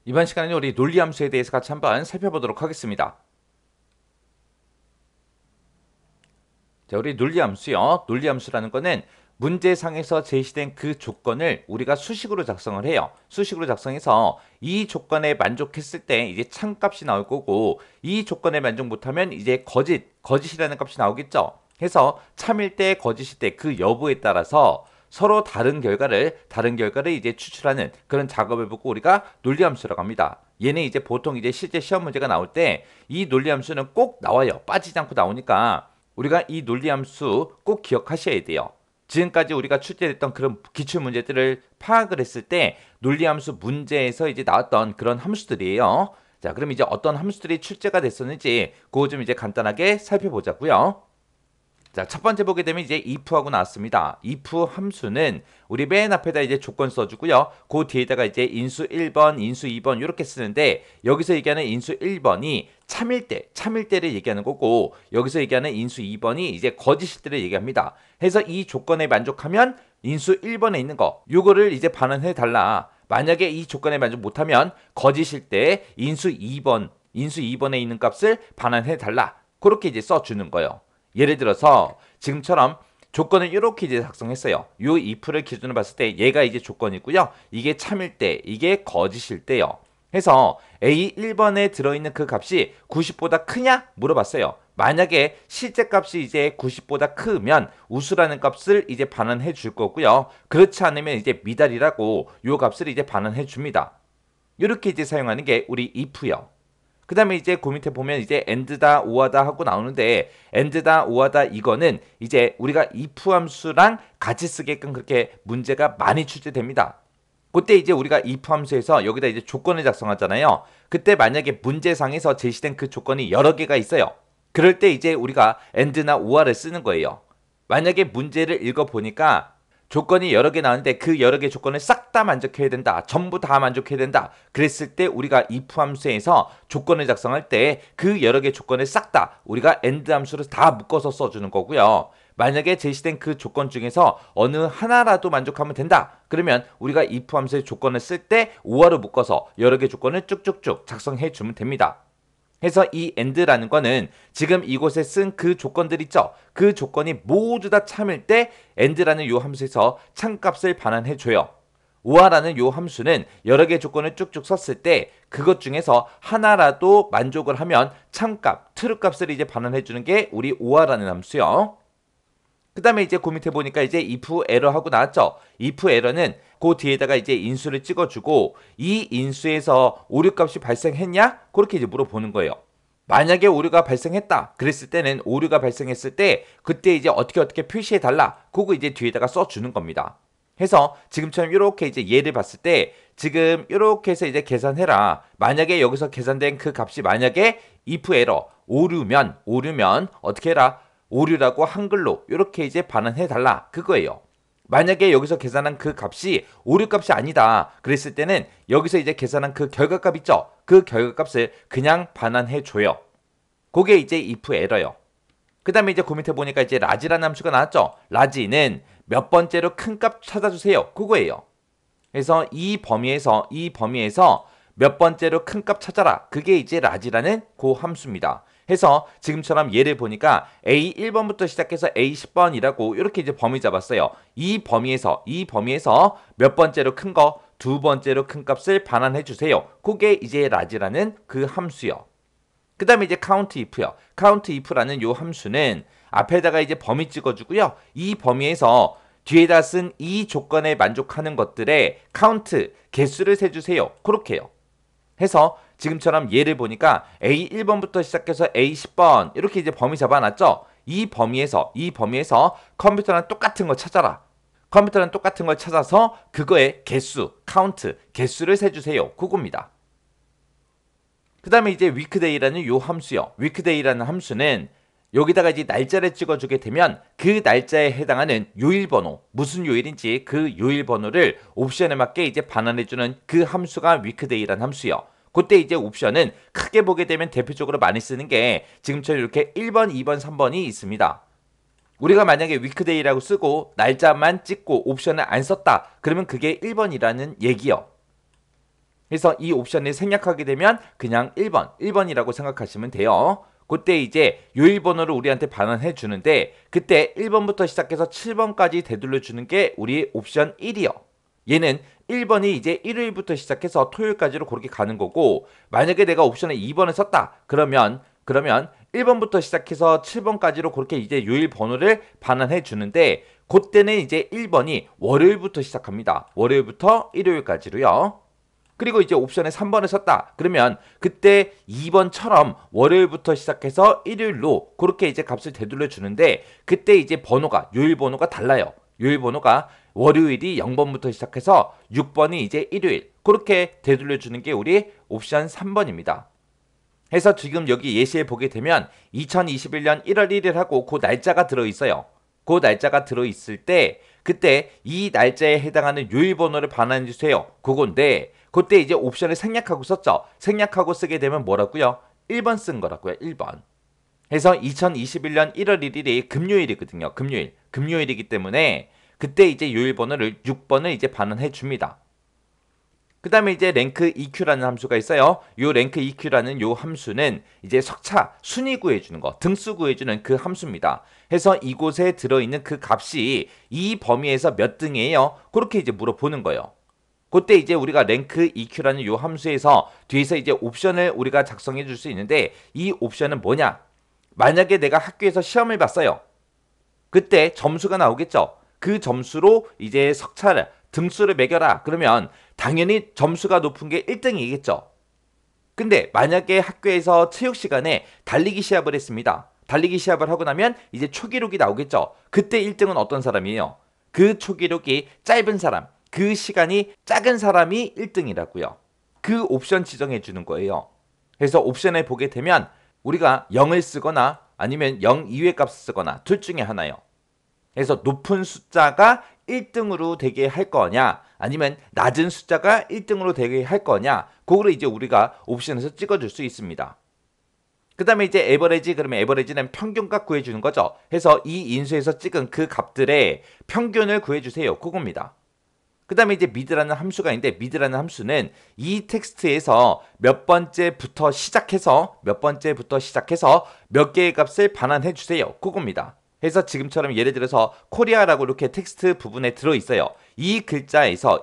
이번 시간에 우리 논리함수에 대해서 같이 한번 살펴보도록 하겠습니다. 자, 우리 논리함수요. 논리함수라는 거는 문제상에서 제시된 그 조건을 우리가 수식으로 작성을 해요. 수식으로 작성해서 이 조건에 만족했을 때 이제 참값이 나올 거고, 이 조건에 만족 못하면 이제 거짓이라는 값이 나오겠죠. 해서 참일 때, 거짓일 때 그 여부에 따라서 서로 다른 결과를 이제 추출하는 그런 작업을 보고 우리가 논리함수라고 합니다. 얘는 이제 보통 이제 실제 시험 문제가 나올 때 이 논리함수는 꼭 나와요. 빠지지 않고 나오니까 우리가 이 논리함수 꼭 기억하셔야 돼요. 지금까지 우리가 출제됐던 그런 기출 문제들을 파악을 했을 때 논리함수 문제에서 이제 나왔던 그런 함수들이에요. 자, 그럼 이제 어떤 함수들이 출제가 됐었는지 그거 좀 이제 간단하게 살펴보자고요. 자, 첫 번째 보게 되면 이제 if하고 나왔습니다. if 함수는 우리 맨 앞에다 이제 조건 써주고요. 그 뒤에다가 이제 인수 1번, 인수 2번 이렇게 쓰는데 여기서 얘기하는 인수 1번이 참일 때를 얘기하는 거고 여기서 얘기하는 인수 2번이 이제 거짓일 때를 얘기합니다. 해서 이 조건에 만족하면 인수 1번에 있는 거 요거를 이제 반환해 달라. 만약에 이 조건에 만족 못하면 거짓일 때 인수 2번에 있는 값을 반환해 달라. 그렇게 이제 써주는 거예요. 예를 들어서 지금처럼 조건을 이렇게 이제 작성했어요. 요 if를 기준으로 봤을 때 얘가 이제 조건이고요. 이게 참일 때, 이게 거짓일 때요. 해서 A 1번에 들어있는 그 값이 90보다 크냐? 물어봤어요. 만약에 실제 값이 이제 90보다 크면 우수라는 값을 이제 반환해 줄 거고요. 그렇지 않으면 이제 미달이라고 요 값을 이제 반환해 줍니다. 이렇게 이제 사용하는 게 우리 if요. 그 다음에 이제 그 밑에 보면 이제 and다, or다 하고 나오는데 and다, or다 이거는 이제 우리가 if 함수랑 같이 쓰게끔 그렇게 문제가 많이 출제됩니다. 그때 이제 우리가 if 함수에서 여기다 이제 조건을 작성하잖아요. 그때 만약에 문제상에서 제시된 그 조건이 여러 개가 있어요. 그럴 때 이제 우리가 and나 or를 쓰는 거예요. 만약에 문제를 읽어보니까 조건이 여러 개 나오는데 그 여러 개 조건을 싹 다 만족해야 된다. 전부 다 만족해야 된다. 그랬을 때 우리가 if 함수에서 조건을 작성할 때 그 여러 개 조건을 싹 다 우리가 and 함수로 다 묶어서 써주는 거고요. 만약에 제시된 그 조건 중에서 어느 하나라도 만족하면 된다. 그러면 우리가 if 함수의 조건을 쓸 때 or로 묶어서 여러 개 조건을 쭉쭉쭉 작성해 주면 됩니다. 해서 이 and라는 거는 지금 이곳에 쓴 그 조건들 있죠. 그 조건이 모두 다 참일 때 and라는 요 함수에서 참값을 반환해 줘요. or라는 요 함수는 여러 개 조건을 쭉쭉 썼을 때 그것 중에서 하나라도 만족을 하면 참값, true 값을 이제 반환해 주는 게 우리 or라는 함수요. 그 다음에 이제 그 밑에 보니까 이제 if error 하고 나왔죠. if error는 그 뒤에다가 이제 인수를 찍어주고 이 인수에서 오류 값이 발생했냐? 그렇게 이제 물어보는 거예요. 만약에 오류가 발생했다. 그랬을 때는 오류가 발생했을 때 그때 이제 어떻게 표시해 달라. 그거 이제 뒤에다가 써주는 겁니다. 해서 지금처럼 이렇게 이제 예를 봤을 때 지금 이렇게 해서 이제 계산해라. 만약에 여기서 계산된 그 값이 만약에 if error 오류면 어떻게 해라? 오류라고 한글로 이렇게 이제 반환해 달라 그거예요. 만약에 여기서 계산한 그 값이 오류 값이 아니다. 그랬을 때는 여기서 이제 계산한 그 결과값 있죠. 그 결과값을 그냥 반환해 줘요. 그게 이제 if error요. 그 다음에 이제 그 밑에 보니까 이제 라지라는 함수가 나왔죠. 라지는 몇 번째로 큰 값 찾아주세요. 그거예요. 그래서 이 범위에서 몇 번째로 큰 값 찾아라. 그게 이제 라지라는 그 함수입니다. 해서 지금처럼 예를 보니까 A 1번부터 시작해서 A 10번이라고 이렇게 이제 범위 잡았어요. 이 범위에서 몇 번째로 큰 거, 두 번째로 큰 값을 반환해 주세요. 그게 이제 라지라는 그 함수요. 그 다음에 이제 count if요. count if라는 요 함수는 앞에다가 이제 범위 찍어주고요. 이 범위에서 뒤에다 쓴 이 조건에 만족하는 것들의 count, 개수를 세주세요. 그렇게요. 해서 지금처럼 예를 보니까 A 1번부터 시작해서 A 10번 이렇게 이제 범위 잡아놨죠. 이 범위에서 컴퓨터랑 똑같은 거 찾아라. 컴퓨터랑 똑같은 걸 찾아서 그거의 개수, count, 개수를 세주세요. 그겁니다. 그 다음에 이제 weekday라는 요 함수요. weekday라는 함수는 여기다가 이제 날짜를 찍어주게 되면 그 날짜에 해당하는 요일 번호, 무슨 요일인지 그 요일 번호를 옵션에 맞게 이제 반환해주는 그 함수가 weekday라는 함수요. 그때 이제 옵션은 크게 보게 되면 대표적으로 많이 쓰는 게 지금처럼 이렇게 1번, 2번, 3번이 있습니다. 우리가 만약에 weekday라고 쓰고 날짜만 찍고 옵션을 안 썼다. 그러면 그게 1번이라는 얘기요. 해서 이 옵션을 생략하게 되면 그냥 1번이라고 생각하시면 돼요. 그때 이제 요일번호를 우리한테 반환해 주는데 그때 1번부터 시작해서 7번까지 되돌려 주는 게 우리 옵션 1이요. 얘는 1번이 이제 일요일부터 시작해서 토요일까지로 그렇게 가는 거고, 만약에 내가 옵션에 2번을 썼다. 그러면 1번부터 시작해서 7번까지로 그렇게 이제 요일 번호를 반환해 주는데, 그때는 이제 1번이 월요일부터 시작합니다. 월요일부터 일요일까지로요. 그리고 이제 옵션에 3번을 썼다. 그러면 그때 2번처럼 월요일부터 시작해서 일요일로 그렇게 이제 값을 되돌려 주는데, 그때 이제 번호가 요일 번호가 달라요. 요일 번호가 월요일이 0번부터 시작해서 6번이 이제 일요일, 그렇게 되돌려 주는 게 우리 옵션 3번입니다. 해서 지금 여기 예시에 보게 되면 2021년 1월 1일 하고 그 날짜가 들어있어요. 그 날짜가 들어있을 때 그때 이 날짜에 해당하는 요일 번호를 반환해 주세요. 그건데 그때 이제 옵션을 생략하고 썼죠. 생략하고 쓰게 되면 뭐라고요? 1번 쓴 거라고요. 1번. 해서 2021년 1월 1일이 금요일이거든요. 금요일이기 때문에 그때 이제 요일 번호를 6번을 이제 반환해 줍니다. 그 다음에 이제 랭크 EQ라는 함수가 있어요. 요 랭크 EQ라는 요 함수는 이제 석차 순위 구해주는 거, 등수 구해주는 그 함수입니다. 해서 이곳에 들어있는 그 값이 이 범위에서 몇 등이에요? 그렇게 이제 물어보는 거예요. 그때 이제 우리가 랭크 EQ라는 요 함수에서 뒤에서 이제 옵션을 우리가 작성해 줄 수 있는데, 이 옵션은 뭐냐? 만약에 내가 학교에서 시험을 봤어요. 그때 점수가 나오겠죠. 그 점수로 이제 석차를 등수를 매겨라. 그러면 당연히 점수가 높은 게 1등이겠죠. 근데 만약에 학교에서 체육 시간에 달리기 시합을 했습니다. 달리기 시합을 하고 나면 이제 초기록이 나오겠죠. 그때 1등은 어떤 사람이에요? 그 초기록이 짧은 사람, 그 시간이 작은 사람이 1등이라고요. 그 옵션 지정해 주는 거예요. 그래서 옵션에 보게 되면 우리가 0을 쓰거나 아니면 0 이외 값을 쓰거나 둘 중에 하나예요. 그래서 높은 숫자가 1등으로 되게 할 거냐, 아니면 낮은 숫자가 1등으로 되게 할 거냐, 그거를 이제 우리가 옵션에서 찍어줄 수 있습니다. 그 다음에 이제 에버리지, 그러면 에버리지는 평균값 구해주는 거죠. 해서 이 인수에서 찍은 그 값들의 평균을 구해주세요. 그겁니다. 그 다음에 이제 미드라는 함수가 있는데, 미드라는 함수는 이 텍스트에서 몇 번째부터 시작해서 몇 개의 값을 반환해 주세요. 그겁니다. 해서 지금처럼 예를 들어서 코리아라고 이렇게 텍스트 부분에 들어있어요. 이 글자에서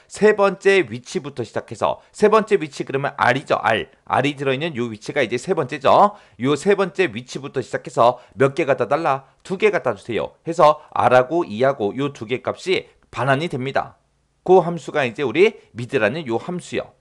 세 번째 위치부터 시작해서, 세 번째 위치 그러면 R이죠. R이 들어있는 요 위치가 이제 세 번째죠. 요 세 번째 위치부터 시작해서 몇 개 갖다 달라? 2개 갖다 주세요. 해서 R하고 E하고 요 2개 값이 반환이 됩니다. 그 함수가 이제 우리 미드라는 요 함수요.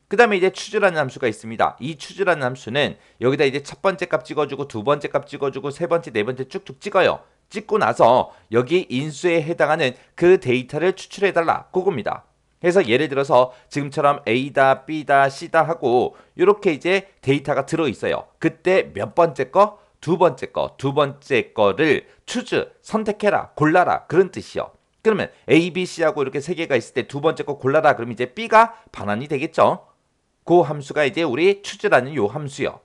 그 다음에 이제 추즈라는 함수가 있습니다. 이 추즈라는 함수는 여기다 이제 첫 번째 값 찍어주고 두 번째 값 찍어주고 세 번째, 네 번째 쭉쭉 찍어요. 찍고 나서 여기 인수에 해당하는 그 데이터를 추출해달라. 그겁니다. 그래서 예를 들어서 지금처럼 A다, B다, C다 하고 이렇게 이제 데이터가 들어있어요. 그때 몇 번째 거? 두 번째 거를 추즈, 선택해라, 골라라, 그런 뜻이요. 그러면 A, B, C하고 이렇게 세 개가 있을 때 두 번째 거 골라라. 그러면 이제 B가 반환이 되겠죠. 그 함수가 이제 우리 추즈라는 요 함수요.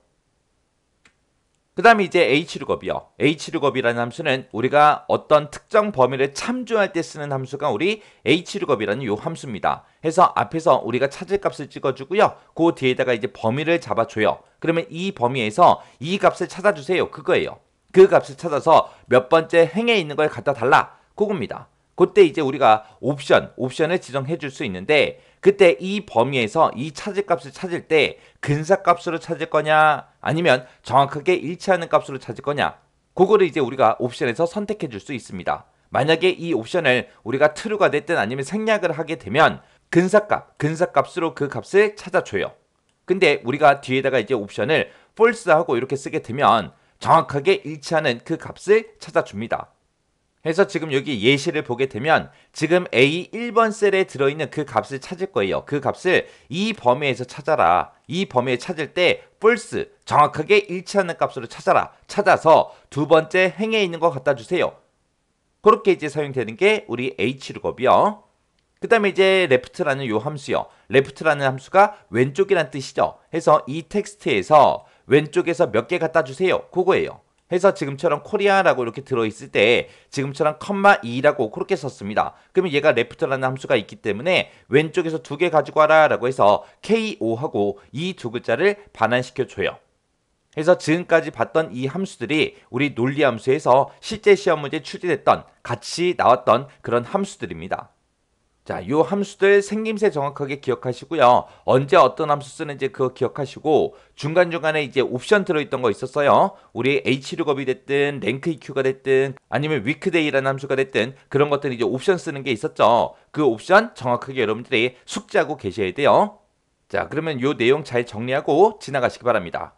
그 다음에 이제 H룩업이요. H룩업이라는 함수는 우리가 어떤 특정 범위를 참조할 때 쓰는 함수가 우리 H룩업이라는 요 함수입니다. 해서 앞에서 우리가 찾을 값을 찍어주고요. 그 뒤에다가 이제 범위를 잡아줘요. 그러면 이 범위에서 이 값을 찾아주세요. 그거예요. 그 값을 찾아서 몇 번째 행에 있는 걸 갖다 달라. 그겁니다. 그때 이제 우리가 옵션을 지정해 줄 수 있는데, 그때 이 범위에서 이 찾을 값을 찾을 때 근사값으로 찾을 거냐, 아니면 정확하게 일치하는 값으로 찾을 거냐, 그거를 이제 우리가 옵션에서 선택해 줄 수 있습니다. 만약에 이 옵션을 우리가 true가 됐든 아니면 생략을 하게 되면 근사값으로 그 값을 찾아줘요. 근데 우리가 뒤에다가 이제 옵션을 false하고 이렇게 쓰게 되면 정확하게 일치하는 그 값을 찾아줍니다. 해서 지금 여기 예시를 보게 되면 지금 A 1번 셀에 들어있는 그 값을 찾을 거예요. 그 값을 이 범위에서 찾아라. 이 범위에 찾을 때 false, 정확하게 일치하는 값으로 찾아라. 찾아서 두 번째 행에 있는 거 갖다 주세요. 그렇게 이제 사용되는 게 우리 H룩업이요. 그 다음에 이제 left라는 요 함수요. left라는 함수가 왼쪽이란 뜻이죠. 해서 이 텍스트에서 왼쪽에서 몇 개 갖다 주세요. 그거예요. 해서 지금처럼 코리아라고 이렇게 들어있을 때 지금처럼 컴마 2라고 그렇게 썼습니다. 그러면 얘가 left라는 함수가 있기 때문에 왼쪽에서 두 개 가지고 와라 라고 해서 ko 하고 이 두 글자를 반환시켜 줘요. 그래서 지금까지 봤던 이 함수들이 우리 논리 함수에서 실제 시험 문제에 출제됐던 같이 나왔던 그런 함수들입니다. 자, 요 함수들 생김새 정확하게 기억하시고요. 언제 어떤 함수 쓰는지 그거 기억하시고 중간중간에 이제 옵션 들어있던 거 있었어요. 우리 H룩업이 됐든 랭크 EQ가 됐든 아니면 위크데이라는 함수가 됐든 그런 것들 이제 옵션 쓰는 게 있었죠. 그 옵션 정확하게 여러분들이 숙지하고 계셔야 돼요. 자, 그러면 요 내용 잘 정리하고 지나가시기 바랍니다.